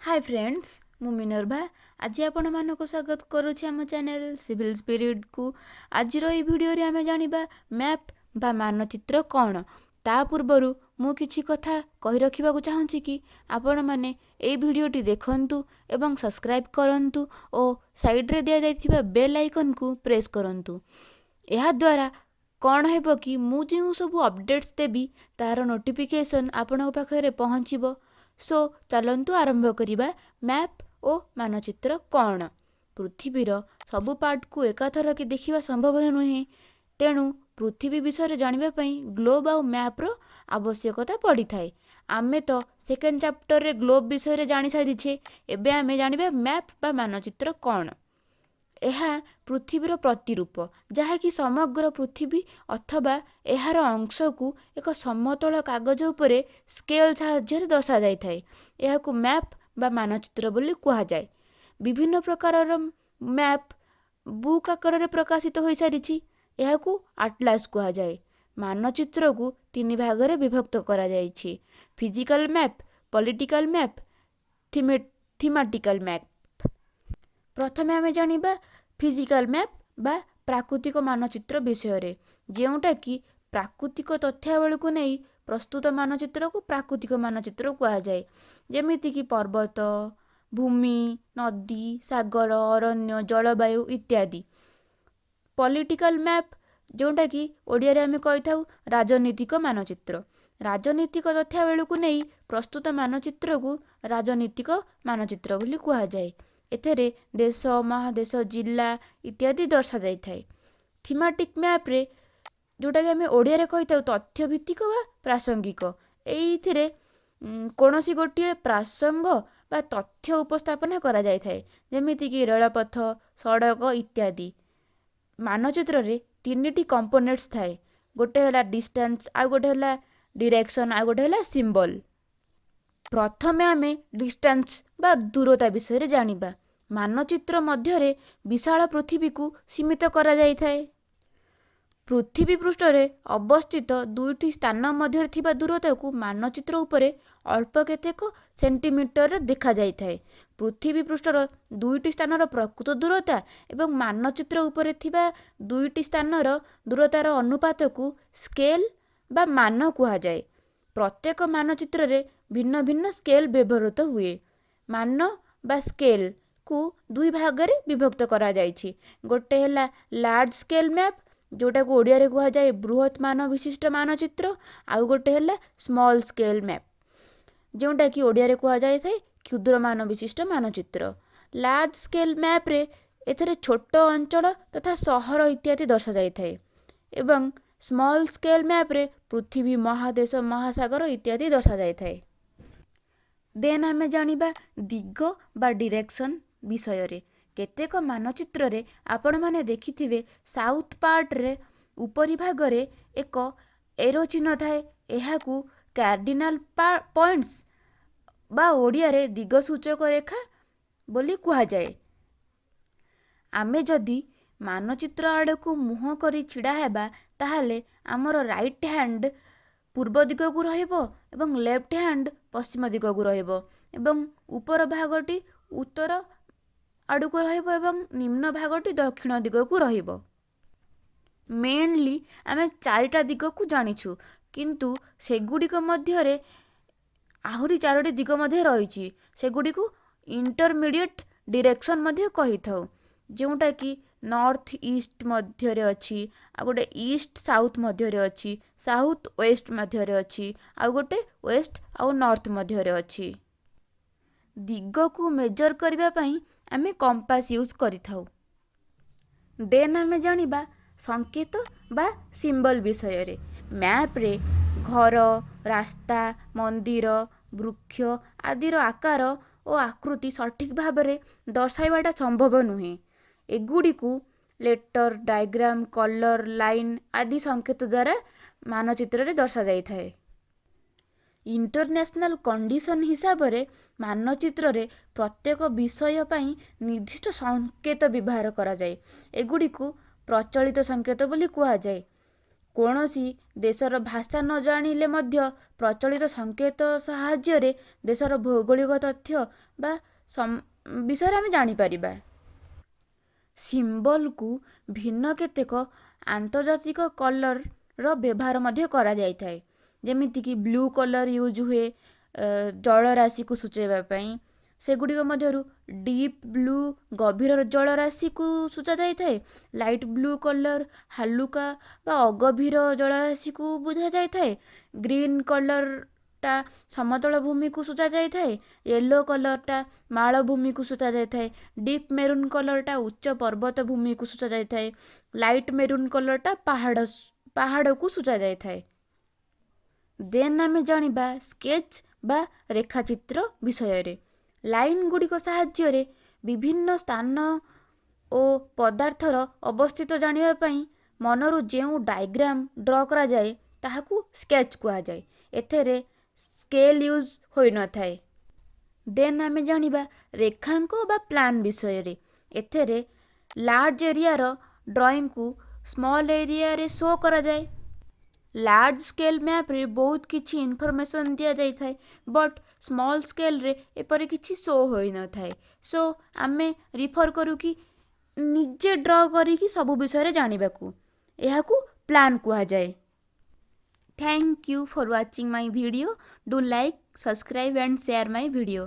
Hi friends मु Minerva आज आपण मानक स्वागत करुछि आम चैनल सिविल स्पिरिट को। आज ये वीडियो रे आमे जानिबा मैप बा मानचित्र कौन। ता पूर्वरु मु किछि कथा कहि रखिबा को चाहूछि कि आपण माने ए वीडियोटी देखंतु एवं सब्सक्राइब करंतु ओ साइड रे दिया जाइथिबा बेल आइकन को प्रेस करंतु। एहा द्वारा कौन हेबो कि मु जो सब अपडेट्स देबी तार नोटिफिकेशन आपण पाखरे पहुँचीबो। सो चलंतु आरंभ करिबा मैप ओ मानचित्र कौन। पृथ्वीर सबु पार्ट को एकाथर के देखिबा संभव नुहे, तेणु पृथ्वी विषय जानिबा पई ग्लोब आ मैप रो आवश्यकता पड़ी थाए। आमे तो सेकेंड चैप्टर रे ग्लोब विषय रे जानि सारिछे, एबे आमे जानिबा मैप बा मानचित्र कौन। ଏହା ପୃଥିବୀର ପ୍ରତିରୂପ, ଯାହାକି ସମଗ୍ର ପୃଥିବୀ ଅଥବା ଏହାର ଅଂଶକୁ ଏକ ସମତଳ କାଗଜ ଉପରେ ସ୍କେଲ ସାହାଯ୍ୟରେ ଦର୍ଶାଯାଇଥାଏ। ଏହାକୁ ମ୍ୟାପ୍ ବା ମାନଚିତ୍ର ବୋଲି କୁହାଯାଏ। ବିଭିନ୍ନ ପ୍ରକାରର ମ୍ୟାପ୍ ବୁକ୍ ଆକାରରେ ପ୍ରକାଶିତ ହୋଇସାରିଛି। ଏହାକୁ ଆଟଲାସ୍ କୁହାଯାଏ। ମାନଚିତ୍ରକୁ ତିନି ଭାଗରେ ବିଭକ୍ତ କରାଯାଇଛି: physical map, political map, thematical map. प्रथमे आमे जानिबा फिजिकल मैप बा प्राकृतिक मानचित्र विषय, जोटा कि प्राकृतिक तथ्यावली को नहीं प्रस्तुत मानचित्र को प्राकृतिक मानचित्र कहुए, जमीती कि पर्वत, भूमि, नदी, सागर, अरण्य, जलवायु इत्यादि। पॉलिटिकल मैप जोटा कि ओडिया रे आमे कहि थाउ राजनीतिक मानचित्र। राजनीतिक तथ्यावली को नहीं प्रस्तुत मानचित्र को राजनीतिक मानचित्र बोली कहा जाए। एथेरे देश, महादेश, जिला इत्यादि दर्शा जाई थाए। थीमेटिक मैप रे जोटा कि आमे ओडिया रे कहि थाउ तथ्य भित्तिक बा प्रासंगिक। एइथिरे कोनोसी गोटिए प्रासंग बा तथ्य उपस्थापना करा जाई थाए, जेमिति कि रेलपथ, सड़क इत्यादि। मानचित्र रे तीनिटी कंपोनेंट्स थाए, गोटे हला डिस्टेंस, आ गोटे हला डायरेक्शन, आ गोटे हला सिंबल। प्रथमे आमे डिस्टेंस बा दूरता विषय रे जानिबा। मानचित्र मध्यरे विशाल पृथ्वी को सीमित करा जाई थाए। पृथ्वी पृष्ठ रे अवस्थित दुईटी स्थान मध्य थिबा दूरता को मानचित्र उपरे अल्प केतेक सेंटीमीटर देखा जाई थाए। पृथ्वी पृष्ठर दुईटी स्थानर प्रकृत दूरता एवं मानचित्र उपरे थिबा दुईटी स्थानर दूरतार अनुपात को स्केल बा मान कुहा जाए। प्रत्येक मानचित्र रे भिन्न भिन्न स्केल व्यवहृत हुए। मान बा स्केल को दुई भाग रे विभक्त करा जाइछि। गोटे हला लार्ज स्केल मैप, जोटा को ओडिया रे कुहा जाए बृहत मान विशिष्ट मानचित्र, आउ गोटे हला स्मॉल स्केल मैप, जोटा कि ओडिया रे कुहा जाए थाए क्षुद्र मान विशिष्ट मानचित्र। लार्ज स्केल मैप रे एथरे छोट अंचल तथा सहर इत्यादि दर्शा जाई थाए, एवं स्मॉल स्केल मैप रे पृथ्वी, महादेश, महासागर इत्यादि दर्शा जाई थाए। देन आमे जानिबा दिग बा डायरेक्शन विषय रे। केतेक मानचित्र रे आपण माने देखिथिबे साउथ पार्ट रे उपरी भाग रे एक एरो चिन्ह थाए। एहाकू कार्डिनल पॉइंट्स बा ओडिया रे दिग सूचक रेखा बोली कुहा जाए। आमे जदि मानचित्र आड़े को मुह करी छिड़ा हेबा, ताहाले हमर राइट हैंड पूर्व दिग को रहिबो एवं लेफ्ट हैंड पश्चिम दिग को रहिबो, एवं ऊपर भागटी उत्तर आड़ को रहिबो एवं निम्न भागटी दक्षिण दिग को रहिबो। मेनली आमे चारिटा दिग को जानिछु, किंतु सेगुड़िक मध्य रे आहुरी चारोटी दिग मध्य रहिछि। सेगुड़ी को इंटरमीडिएट डायरेक्शन मध्य कहि थाउ, जोटा कि नॉर्थ ईस्ट मध्य रे अछि, आ गोटे ईस्ट साउथ मध्य रे अछि, साउथ वेस्ट मध्य रे अछि, आ गोटे वेस्ट आ नॉर्थ मध्य रे अछि। दिग को मेजर करबा पई आमे कंपास यूज करि थाउ। देन आमे जानिबा संकेत बा सिंबल विषय रे। मैप रे घर, रास्ता, मंदिर, वृक्ष आदिर आकार और आकृति सठिक भाव रे दर्शाइबाटा संभव नुहे। एगुड़ी को लेटर, डायग्राम, कलर, लाइन आदि संकेत द्वारा मानचित्र रे दर्शा जाई थाए। इंटरनेशनल कंडीशन हिसाब रे मानचित्र रे प्रत्येक विषय पई निर्दिष्ट संकेत व्यवहार करा जाए। एगुड़ी को प्रचलित संकेत बोली कुहा जाए। କୌଣସି ଦେଶର ଭାଷା ନ ଜାଣିଲେ ମଧ୍ୟ ପ୍ରଚଳିତ ସଂକେତ ସାହାଯ୍ୟରେ ଦେଶର ଭୌଗୋଳିକ ତଥ୍ୟ ବା ବିଷୟରେ ଆମେ ଜାଣିପାରିବା। ସିମ୍ବଲକୁ ଭିନ୍ନ କେତେକ ଆନ୍ତର୍ଜାତିକ କଲରର ବ୍ୟବହାର ମଧ୍ୟ କରାଯାଇଥାଏ। ଯେମିତିକି ବ୍ଲୁ କଲର୍ ୟୁଜ୍ ହୁଏ ଜଳରାଶିକୁ ସୂଚାଇବା ପାଇଁ। ସେଗୁଡ଼ିକ ମଧ୍ୟରୁ ଡିପ୍ ବ୍ଲୁ ଗଭୀର ଜଳରାଶିକୁ ସୂଚାଯାଇଥାଏ। ଲାଇଟ୍ ବ୍ଲୁ କଲର୍ ହାଲୁକା ବା ଅଗଭୀର ଜଳରାଶିକୁ ବୁଝାଯାଇଥାଏ। ଗ୍ରୀନ୍ କଲର୍ଟା ସମତଳ ଭୂମିକୁ ସୂଚାଯାଇଥାଏ। ୟେଲୋ କଲର୍ଟା ମାଳଭୂମିକୁ ସୂଚାଯାଇଥାଏ। ଡିପ୍ ମେରୁନ୍ କଲର୍ଟା ଉଚ୍ଚ ପର୍ବତ ଭୂମିକୁ ସୂଚାଯାଇଥାଏ। ଲାଇଟ୍ ମେରୁନ୍ କଲର୍ଟା ପାହାଡ଼କୁ ସୂଚାଯାଇଥାଏ। ଦେନ୍ ଆମେ ଜାଣିବା ସ୍କେଚ୍ ବା ରେଖାଚିତ୍ର ବିଷୟରେ। ଲାଇନ୍ ଗୁଡ଼ିକ ସାହାଯ୍ୟରେ ବିଭିନ୍ନ ସ୍ଥାନ ଓ ପଦାର୍ଥର ଅବସ୍ଥିତ ଜାଣିବା ପାଇଁ ମନରୁ ଯେଉଁ ଡାଇଗ୍ରାମ ଡ୍ର କରାଯାଏ ତାହାକୁ ସ୍କେଚ୍ କୁହାଯାଏ। ଏଥିରେ ସ୍କେଲ୍ ୟୁଜ୍ ହୋଇନଥାଏ। ଦେନ୍ ଆମେ ଜାଣିବା ରେଖାଙ୍କ ବା ପ୍ଲାନ୍ ବିଷୟରେ। ଏଥିରେ ଲାର୍ଜ ଏରିଆର ଡ୍ରଇଂକୁ ସ୍ମଲ୍ ଏରିଆରେ ଶୋ କରାଯାଏ। ଲାର୍ଜ ସ୍କେଲ୍ ମ୍ୟାପ୍ରେ ବହୁତ କିଛି ଇନଫର୍ମେସନ୍ ଦିଆଯାଇଥାଏ, ବଟ୍ ସ୍ମଲ୍ ସ୍କେଲ୍ରେ ଏପରି କିଛି ଶୋ ହୋଇନଥାଏ। ସୋ ଆମେ ରିଫର୍ କରୁ କି ନିଜେ ଡ୍ର କରିକି ସବୁ ବିଷୟରେ ଜାଣିବାକୁ। ଏହାକୁ ପ୍ଲାନ୍ କୁହାଯାଏ। Thank you for watching my video. Do like, subscribe and share my video.